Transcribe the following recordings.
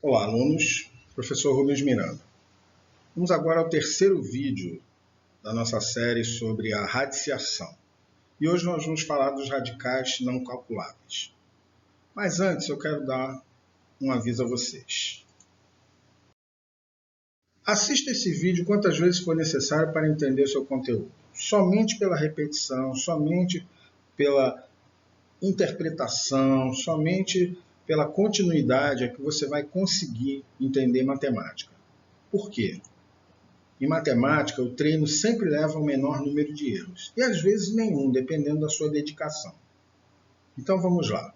Olá, alunos. Professor Rubens Miranda. Vamos agora ao terceiro vídeo da nossa série sobre a radiciação. E hoje nós vamos falar dos radicais não calculáveis. Mas antes eu quero dar um aviso a vocês. Assista esse vídeo quantas vezes for necessário para entender seu conteúdo. Somente pela repetição, somente pela interpretação, somente pela continuidade é que você vai conseguir entender matemática. Por quê? Em matemática, o treino sempre leva ao menor número de erros, e às vezes nenhum, dependendo da sua dedicação. Então vamos lá.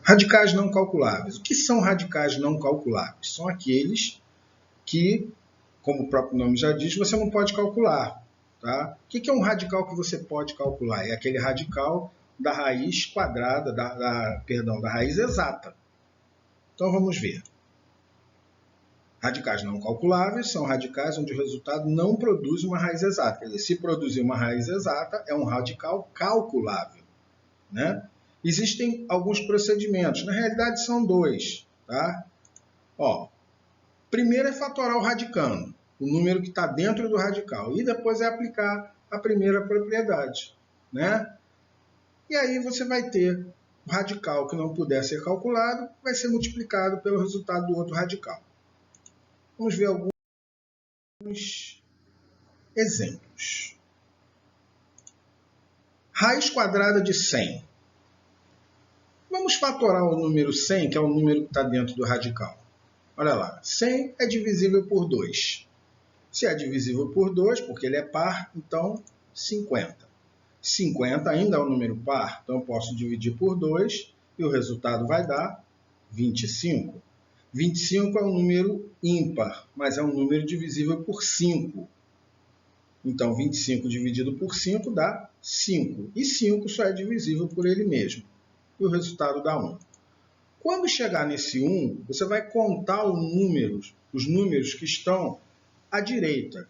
Radicais não calculáveis. O que são radicais não calculáveis? São aqueles que, como o próprio nome já diz, você não pode calcular. Tá? O que é um radical que você pode calcular? É aquele radical da raiz quadrada, da raiz exata. Então vamos ver. Radicais não calculáveis são radicais onde o resultado não produz uma raiz exata. Quer dizer, se produzir uma raiz exata, é um radical calculável. Né? Existem alguns procedimentos. Na realidade, são dois. Tá? Primeiro é fatorar o radicando, o número que está dentro do radical. E depois é aplicar a primeira propriedade. Né? E aí você vai ter o radical que não puder ser calculado, vai ser multiplicado pelo resultado do outro radical. Vamos ver alguns exemplos. Raiz quadrada de 100. Vamos fatorar o número 100, que é o número que está dentro do radical. Olha lá, 100 é divisível por 2. Se é divisível por 2, porque ele é par, então 50. 50 ainda é um número par, então eu posso dividir por 2 e o resultado vai dar 25. 25 é um número ímpar, mas é um número divisível por 5. Então, 25 dividido por 5 dá 5. E 5 só é divisível por ele mesmo. E o resultado dá 1. Quando chegar nesse 1, você vai contar os números que estão à direita.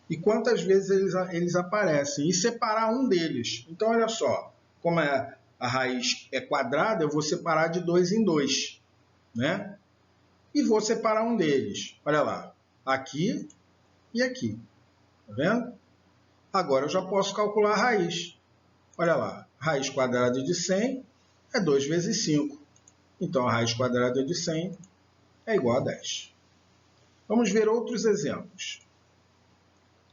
E quantas vezes eles aparecem. E separar um deles. Então, olha só. Como a raiz é quadrada, eu vou separar de 2 em 2. Né? E vou separar um deles. Olha lá, aqui e aqui. Tá vendo? Agora eu já posso calcular a raiz. Olha lá, raiz quadrada de 100 é 2 vezes 5. Então a raiz quadrada de 100 é igual a 10. Vamos ver outros exemplos.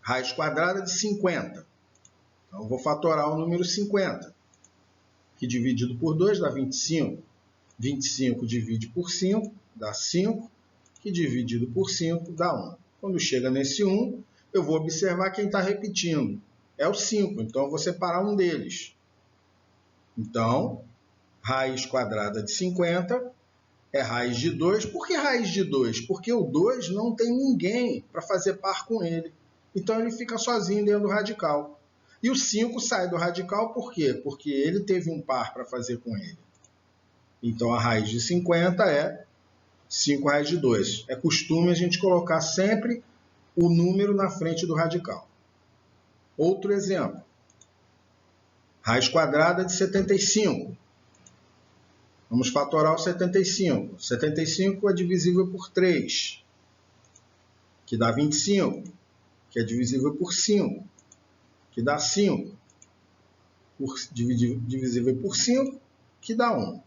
Raiz quadrada de 50. Então eu vou fatorar o número 50, que dividido por 2 dá 25. 25 divide por 5 dá 5, que dividido por 5 dá 1. Quando chega nesse 1, eu vou observar quem está repetindo. É o 5, então eu vou separar um deles. Então, raiz quadrada de 50 é raiz de 2. Por que raiz de 2? Porque o 2 não tem ninguém para fazer par com ele. Então ele fica sozinho dentro do radical. E o 5 sai do radical por quê? Porque ele teve um par para fazer com ele. Então a raiz de 50 é 5 raiz de 2. É costume a gente colocar sempre o número na frente do radical. Outro exemplo. Raiz quadrada de 75. Vamos fatorar o 75. 75 é divisível por 3, que dá 25, que é divisível por 5, que dá 5. Divisível por 5, que dá 1.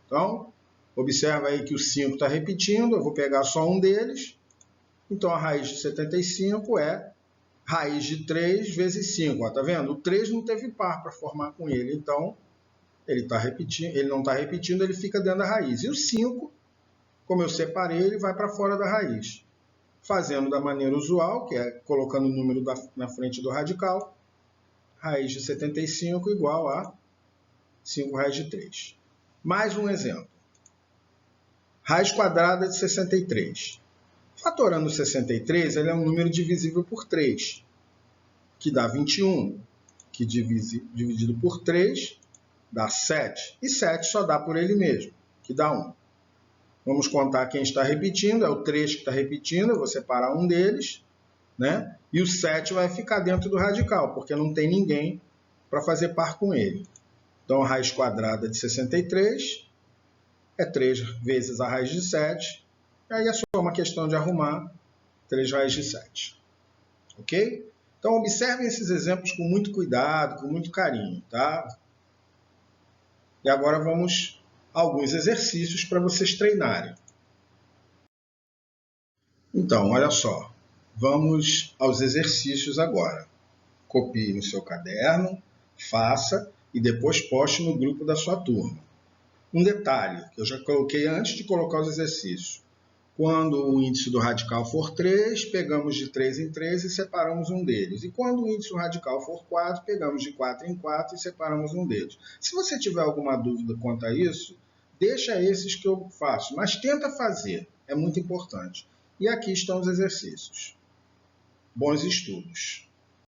Então, observa aí que o 5 está repetindo, eu vou pegar só um deles. Então, a raiz de 75 é raiz de 3 vezes 5. Está vendo? O 3 não teve par para formar com ele, então ele não está repetindo, ele fica dentro da raiz. E o 5, como eu separei, ele vai para fora da raiz. Fazendo da maneira usual, que é colocando o número na frente do radical, raiz de 75 igual a 5 raiz de 3. Mais um exemplo. Raiz quadrada de 63. Fatorando 63, ele é um número divisível por 3, que dá 21, que dividido por 3 dá 7. E 7 só dá por ele mesmo, que dá 1. Vamos contar quem está repetindo, é o 3 que está repetindo, eu vou separar um deles, né? E o 7 vai ficar dentro do radical, porque não tem ninguém para fazer par com ele. Então, a raiz quadrada de 63 é 3 vezes a raiz de 7. Aí é só uma questão de arrumar 3 raiz de 7. Ok? Então, observem esses exemplos com muito cuidado, com muito carinho, tá? E agora vamos a alguns exercícios para vocês treinarem. Então, olha só. Vamos aos exercícios agora. Copie no seu caderno, faça e depois poste no grupo da sua turma. Um detalhe que eu já coloquei antes de colocar os exercícios. Quando o índice do radical for 3, pegamos de 3 em 3 e separamos um deles. E quando o índice do radical for 4, pegamos de 4 em 4 e separamos um deles. Se você tiver alguma dúvida quanto a isso, deixa esses que eu faço, mas tenta fazer, é muito importante. E aqui estão os exercícios. Bons estudos!